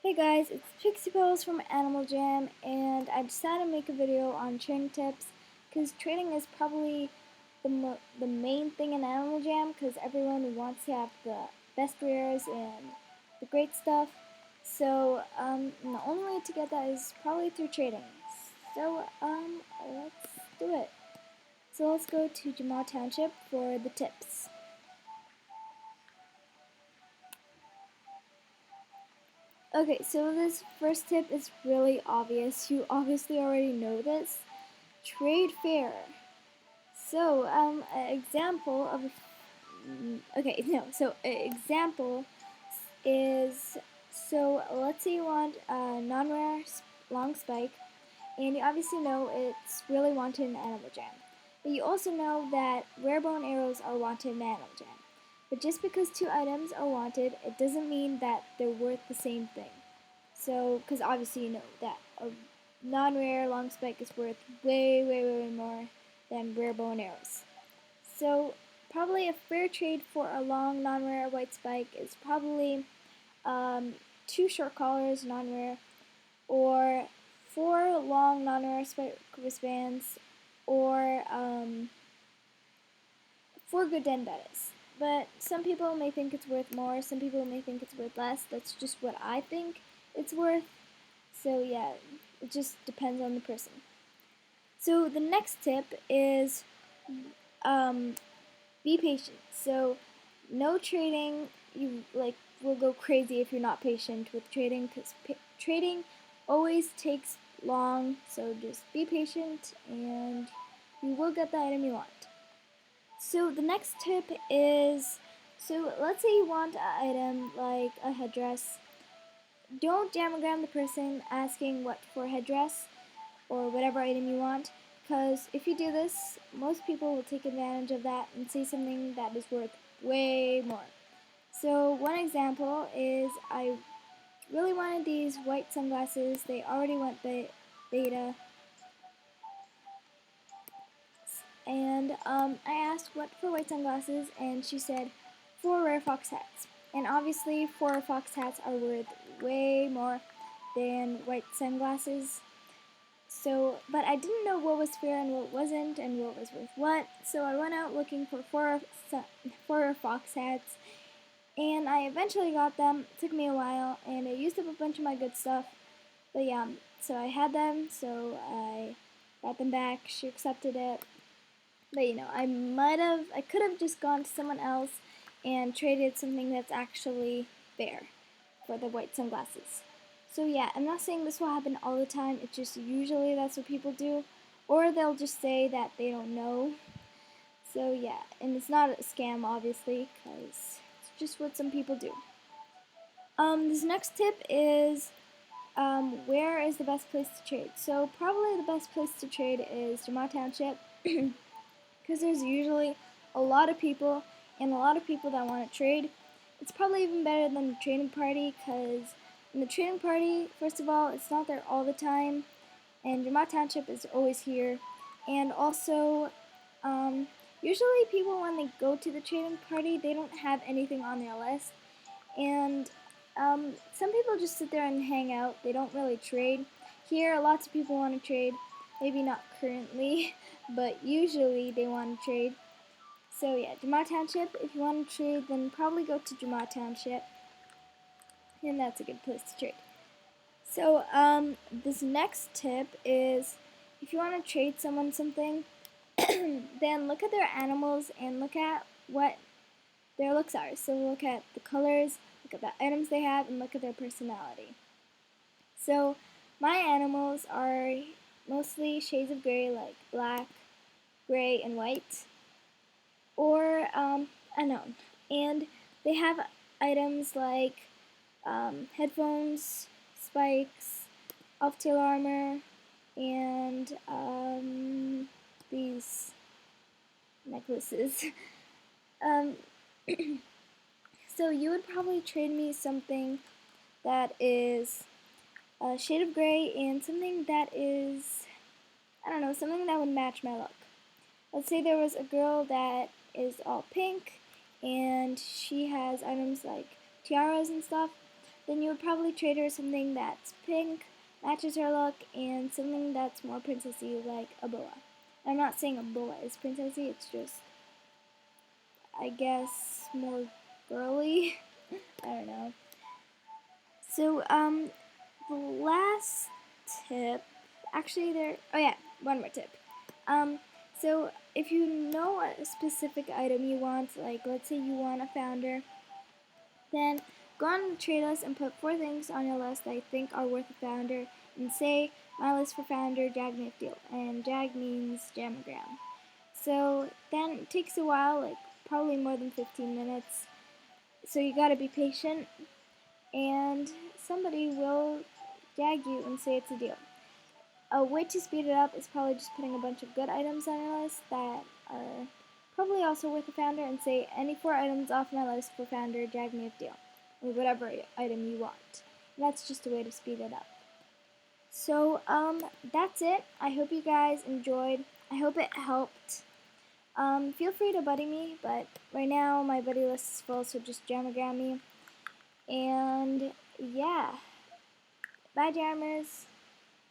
Hey guys, it's Pixie Pose from Animal Jam, and I decided to make a video on trading tips because trading is probably the main thing in Animal Jam because everyone wants to have the best rares and the great stuff. So the only way to get that is probably through trading. So let's do it. So let's go to Jamal Township for the tips. Okay, so this first tip is really obvious. You obviously already know this. Trade fair. So, example of okay, no. So, example is so let's say you want a non-rare long spike, and you obviously know it's really wanted in Animal Jam. But you also know that rare bone arrows are wanted in Animal Jam. But just because two items are wanted, it doesn't mean that they're worth the same thing. So, because obviously you know that a non-rare long spike is worth way more than rare bow and arrows. So, probably a fair trade for a long non-rare white spike is probably two short collars non-rare, or four long non-rare spike wristbands, or four good den bettas. But some people may think it's worth more, some people may think it's worth less. That's just what I think it's worth. So yeah, it just depends on the person. So the next tip is um, be patient. So no trading. You will go crazy if you're not patient with trading because trading always takes long. So just be patient and you will get the item you want. So the next tip is, so let's say you want an item like a headdress. Don't jamagram the person asking what for headdress or whatever item you want, because if you do this, most people will take advantage of that and say something that is worth way more. So one example is I really wanted these white sunglasses. They already went beta, and I asked what for white sunglasses, and she said 4 rare fox hats. And obviously 4 fox hats are worth way more than white sunglasses. So, but I didn't know what was fair and what wasn't, and what was worth what. So I went out looking for four fox hats, and I eventually got them. It took me a while, and I used up a bunch of my good stuff. But yeah, so I had them, so I got them back. She accepted it. But I could have just gone to someone else and traded something that's actually fair for the white sunglasses. So yeah, I'm not saying this will happen all the time. It's just usually that's what people do, or they'll just say that they don't know. So yeah, and it's not a scam obviously, because it's just what some people do. This next tip is where is the best place to trade? So probably the best place to trade is Jamal Township, because there's usually a lot of people and a lot of people that want to trade. It's probably even better than the trading party, because in the trading party, first of all, it's not there all the time, and Jamal Township is always here. And also, usually people, when they go to the trading party, they don't have anything on their list. And some people just sit there and hang out. They don't really trade. Here, lots of people want to trade. Maybe not currently, but usually they want to trade. So yeah, Jamal Township, if you want to trade, then probably go to Jamal Township. And that's a good place to trade. So this next tip is, if you want to trade someone something, then look at their animals and look at what their looks are. So look at the colors, look at the items they have, and look at their personality. So my animals are mostly shades of gray, like black, gray, and white, or unknown. And they have items like headphones, spikes, elf tail armor, and these necklaces. um, so you would probably trade me something that is a shade of gray and something that is, I don't know, something that would match my look. Let's say there was a girl that is all pink and she has items like tiaras and stuff. then you would probably trade her something that's pink, matches her look, and something that's more princessy like a boa. I'm not saying a boa is princessy, it's just, I guess, more girly. I don't know. So, the last tip, actually oh yeah, one more tip. So if you know a specific item you want, like let's say you want a founder, then go on the trade list and put 4 things on your list that you think are worth a founder, and say, my list for founder, Jag me a deal, and Jag means Jamagram. So then it takes a while, like probably more than 15 minutes, so you gotta be patient, and somebody will Jag you and say it's a deal. A way to speed it up is probably just putting a bunch of good items on your list that are probably also worth a founder, and say, any 4 items off my list for founder, Jag me a deal, or whatever item you want. And that's just a way to speed it up. So, that's it. I hope you guys enjoyed. I hope it helped. Feel free to buddy me, but right now my buddy list is full, so just Jamagram me. And yeah, bye, Jammers.